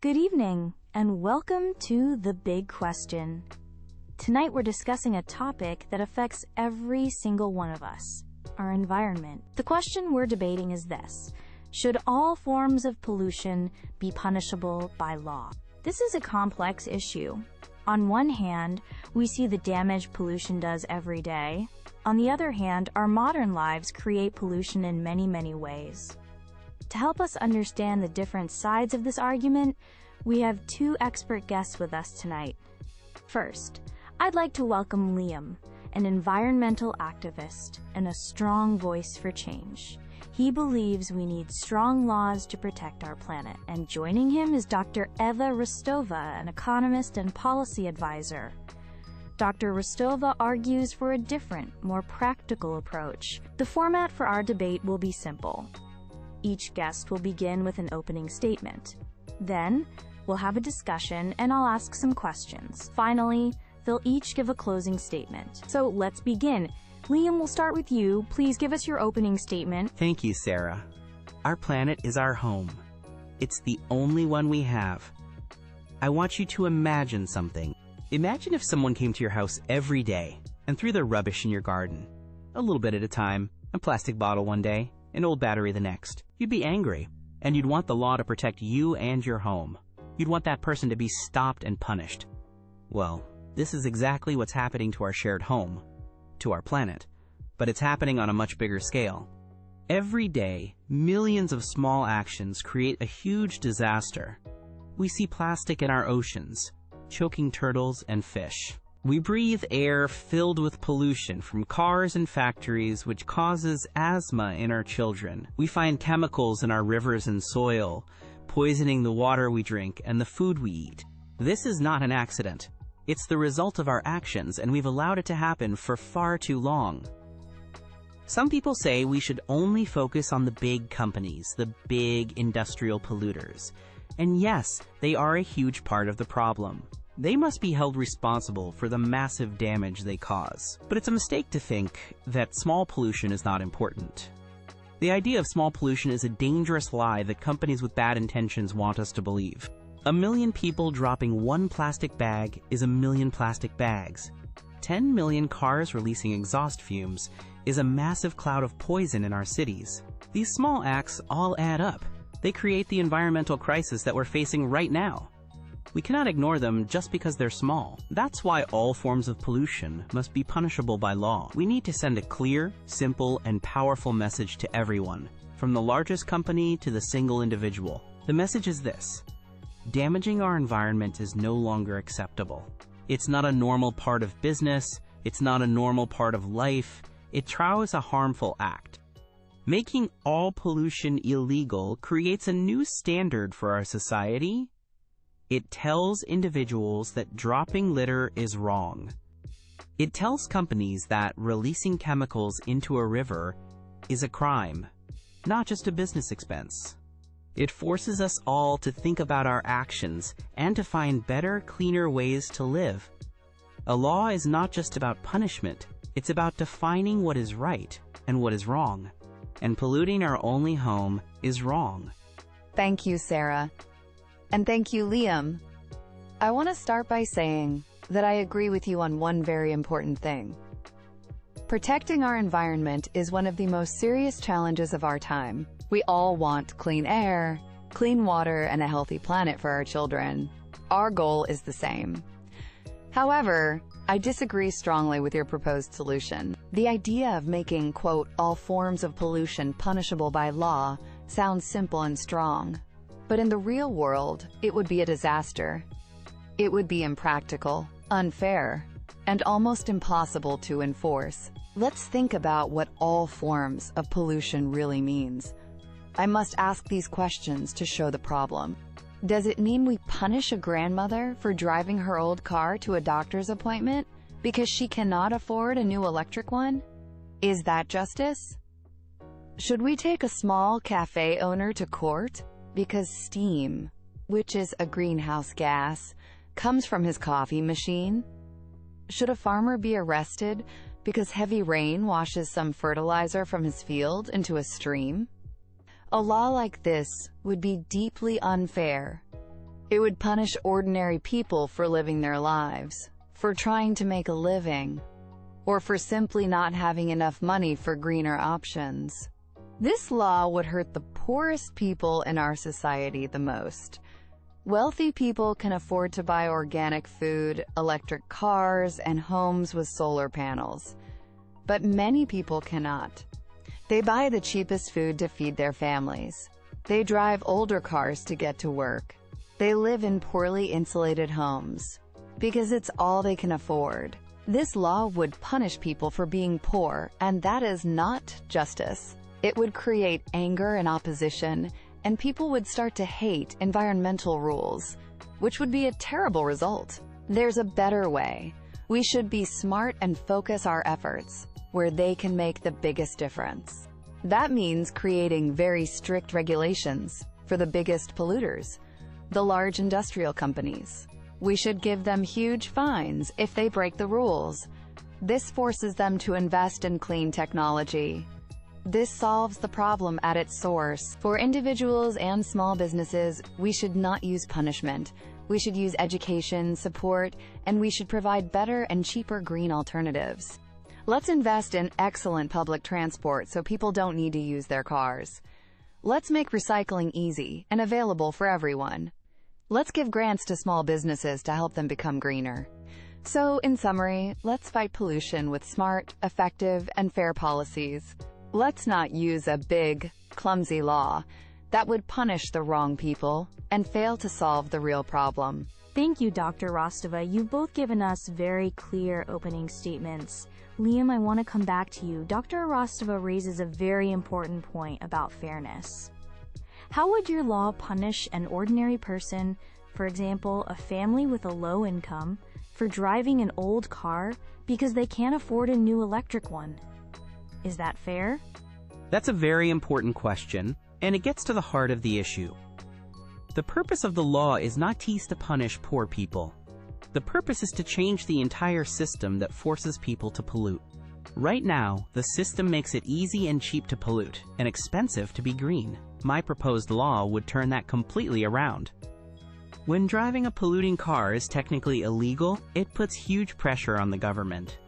Good evening, and welcome to The Big Question. Tonight we're discussing a topic that affects every single one of us, our environment. The question we're debating is this: should all forms of pollution be punishable by law? This is a complex issue. On one hand, we see the damage pollution does every day. On the other hand, our modern lives create pollution in many, many ways. To help us understand the different sides of this argument, we have two expert guests with us tonight. First, I'd like to welcome Liam, an environmental activist and a strong voice for change. He believes we need strong laws to protect our planet. And joining him is Dr. Eva Rostova, an economist and policy advisor. Dr. Rostova argues for a different, more practical approach. The format for our debate will be simple. Each guest will begin with an opening statement. Then, we'll have a discussion and I'll ask some questions. Finally, they'll each give a closing statement. So let's begin. Liam, we'll start with you. Please give us your opening statement. Thank you, Sarah. Our planet is our home. It's the only one we have. I want you to imagine something. Imagine if someone came to your house every day and threw their rubbish in your garden. A little bit at a time, a plastic bottle one day, an old battery the next. You'd be angry, and you'd want the law to protect you and your home. You'd want that person to be stopped and punished. Well, this is exactly what's happening to our shared home, to our planet, but it's happening on a much bigger scale. Every day, millions of small actions create a huge disaster. We see plastic in our oceans, choking turtles and fish. We breathe air filled with pollution from cars and factories, which causes asthma in our children. We find chemicals in our rivers and soil, poisoning the water we drink and the food we eat. This is not an accident. It's the result of our actions, and we've allowed it to happen for far too long. Some people say we should only focus on the big companies, the big industrial polluters. And yes, they are a huge part of the problem. They must be held responsible for the massive damage they cause. But it's a mistake to think that small pollution is not important. The idea of small pollution is a dangerous lie that companies with bad intentions want us to believe. 1 million people dropping one plastic bag is 1 million plastic bags. 10 million cars releasing exhaust fumes is a massive cloud of poison in our cities. These small acts all add up. They create the environmental crisis that we're facing right now. We cannot ignore them just because they're small. That's why all forms of pollution must be punishable by law. We need to send a clear, simple, and powerful message to everyone, from the largest company to the single individual. The message is this: damaging our environment is no longer acceptable. It's not a normal part of business. It's not a normal part of life. It's a harmful act. Making all pollution illegal creates a new standard for our society. It tells individuals that dropping litter is wrong. It tells companies that releasing chemicals into a river is a crime, not just a business expense. It forces us all to think about our actions and to find better, cleaner ways to live. A law is not just about punishment. It's about defining what is right and what is wrong. And polluting our only home is wrong. Thank you, Sarah. And thank you, Liam. I want to start by saying that I agree with you on one very important thing. Protecting our environment is one of the most serious challenges of our time. We all want clean air, clean water, and a healthy planet for our children. Our goal is the same. However, I disagree strongly with your proposed solution. The idea of making, quote, all forms of pollution punishable by law sounds simple and strong. But in the real world, it would be a disaster. It would be impractical, unfair, and almost impossible to enforce. Let's think about what all forms of pollution really means. I must ask these questions to show the problem. Does it mean we punish a grandmother for driving her old car to a doctor's appointment because she cannot afford a new electric one? Is that justice? Should we take a small cafe owner to court because steam, which is a greenhouse gas, comes from his coffee machine? Should a farmer be arrested because heavy rain washes some fertilizer from his field into a stream? A law like this would be deeply unfair. It would punish ordinary people for living their lives, for trying to make a living, or for simply not having enough money for greener options. This law would hurt the poorest people in our society the most. Wealthy people can afford to buy organic food, electric cars, and homes with solar panels. But many people cannot. They buy the cheapest food to feed their families. They drive older cars to get to work. They live in poorly insulated homes because it's all they can afford. This law would punish people for being poor, and that is not justice. It would create anger and opposition, and people would start to hate environmental rules, which would be a terrible result. There's a better way. We should be smart and focus our efforts where they can make the biggest difference. That means creating very strict regulations for the biggest polluters, the large industrial companies. We should give them huge fines if they break the rules. This forces them to invest in clean technology. This solves the problem at its source. For individuals and small businesses, we should not use punishment. We should use education, support, and we should provide better and cheaper green alternatives. Let's invest in excellent public transport so people don't need to use their cars. Let's make recycling easy and available for everyone. Let's give grants to small businesses to help them become greener. So, in summary, let's fight pollution with smart, effective, and fair policies. Let's not use a big, clumsy law that would punish the wrong people and fail to solve the real problem. Thank you, Dr. Rostova. You've both given us very clear opening statements. Liam, I want to come back to you. Dr. Rostova raises a very important point about fairness. How would your law punish an ordinary person, for example, a family with a low income, for driving an old car because they can't afford a new electric one? Is that fair? That's a very important question, and it gets to the heart of the issue. The purpose of the law is not to punish poor people. The purpose is to change the entire system that forces people to pollute. Right now, the system makes it easy and cheap to pollute, and expensive to be green. My proposed law would turn that completely around. When driving a polluting car is technically illegal, it puts huge pressure on the government.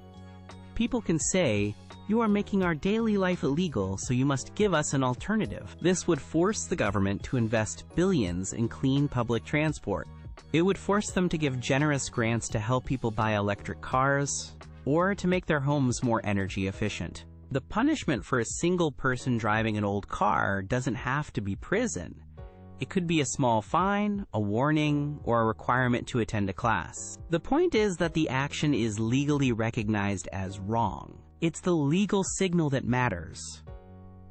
People can say, "You are making our daily life illegal, so you must give us an alternative." This would force the government to invest billions in clean public transport. It would force them to give generous grants to help people buy electric cars, or to make their homes more energy efficient. The punishment for a single person driving an old car doesn't have to be prison. It could be a small fine, a warning, or a requirement to attend a class. The point is that the action is legally recognized as wrong. It's the legal signal that matters.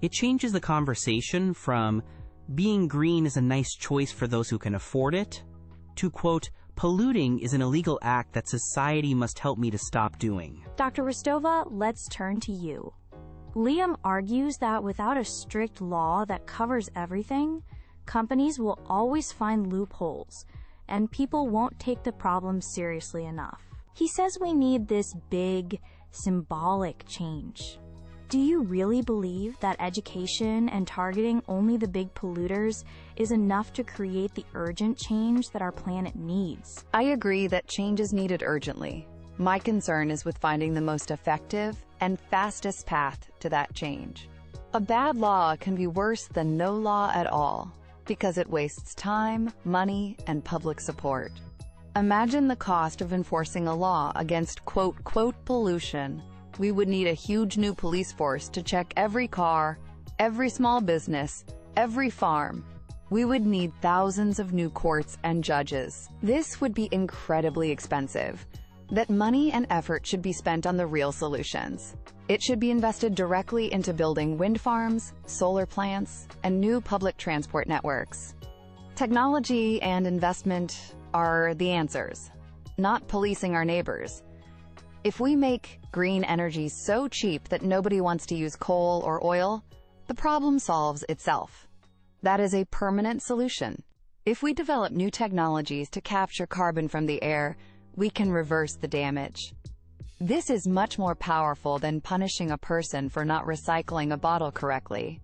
It changes the conversation from being green is a nice choice for those who can afford it to, quote, polluting is an illegal act that society must help me to stop doing. Dr. Rostova, let's turn to you. Liam argues that without a strict law that covers everything, companies will always find loopholes, and people won't take the problem seriously enough. He says we need this big, symbolic change. Do you really believe that education and targeting only the big polluters is enough to create the urgent change that our planet needs? I agree that change is needed urgently. My concern is with finding the most effective and fastest path to that change. A bad law can be worse than no law at all, because it wastes time, money, and public support. Imagine the cost of enforcing a law against quote, pollution. We would need a huge new police force to check every car, every small business, every farm. We would need thousands of new courts and judges. This would be incredibly expensive. That money and effort should be spent on the real solutions. It should be invested directly into building wind farms, solar plants, and new public transport networks. Technology and investment are the answers, not policing our neighbors. If we make green energy so cheap that nobody wants to use coal or oil, the problem solves itself. That is a permanent solution. If we develop new technologies to capture carbon from the air, we can reverse the damage. This is much more powerful than punishing a person for not recycling a bottle correctly.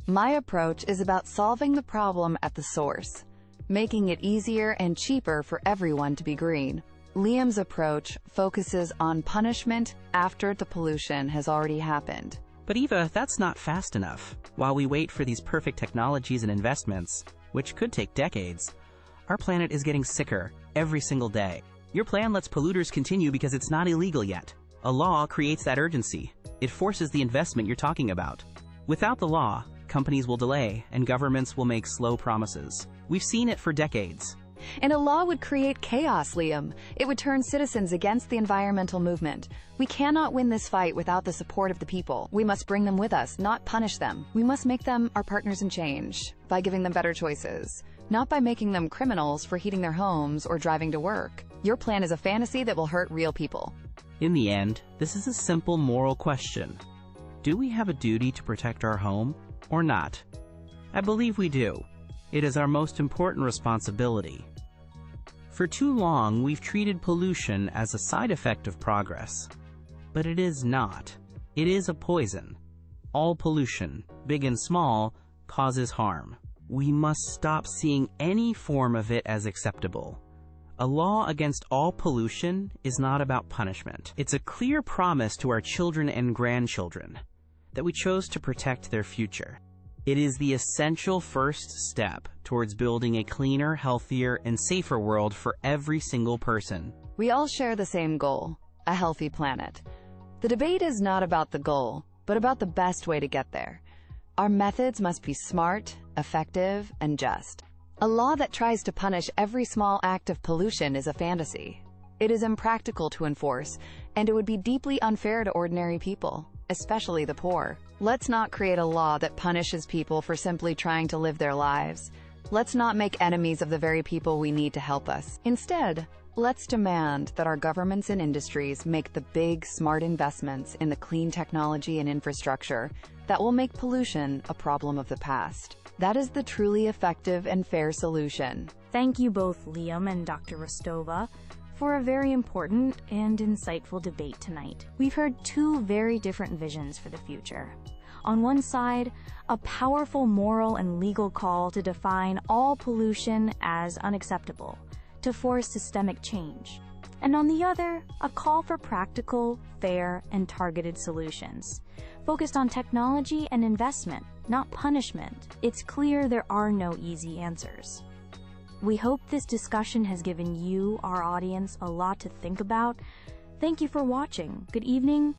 My approach is about solving the problem at the source. making it easier and cheaper for everyone to be green. Liam's approach focuses on punishment after the pollution has already happened. But Eva, that's not fast enough. While we wait for these perfect technologies and investments, which could take decades, our planet is getting sicker every single day. Your plan lets polluters continue because it's not illegal yet. A law creates that urgency. It forces the investment you're talking about. Without the law, companies will delay and governments will make slow promises. We've seen it for decades. And a law would create chaos, Liam. It would turn citizens against the environmental movement. We cannot win this fight without the support of the people. We must bring them with us, not punish them. We must make them our partners in change by giving them better choices, not by making them criminals for heating their homes or driving to work. Your plan is a fantasy that will hurt real people. In the end, this is a simple moral question. Do we have a duty to protect our home or not? I believe we do. It is our most important responsibility. For too long, we've treated pollution as a side effect of progress. But it is not. It is a poison. All pollution, big and small, causes harm. We must stop seeing any form of it as acceptable. A law against all pollution is not about punishment. It's a clear promise to our children and grandchildren that we chose to protect their future. It is the essential first step towards building a cleaner, healthier, and safer world for every single person. We all share the same goal, a healthy planet. The debate is not about the goal, but about the best way to get there. Our methods must be smart, effective, and just. A law that tries to punish every small act of pollution is a fantasy. It is impractical to enforce, and it would be deeply unfair to ordinary people, especially the poor. Let's not create a law that punishes people for simply trying to live their lives. Let's not make enemies of the very people we need to help us. Instead, let's demand that our governments and industries make the big, smart investments in the clean technology and infrastructure that will make pollution a problem of the past. That is the truly effective and fair solution. Thank you both, Liam and Dr. Rostova, for a very important and insightful debate tonight. We've heard two very different visions for the future. On one side, a powerful moral and legal call to define all pollution as unacceptable, to force systemic change. And on the other, a call for practical, fair, and targeted solutions, focused on technology and investment, not punishment. It's clear there are no easy answers. We hope this discussion has given you, our audience, a lot to think about. Thank you for watching. Good evening,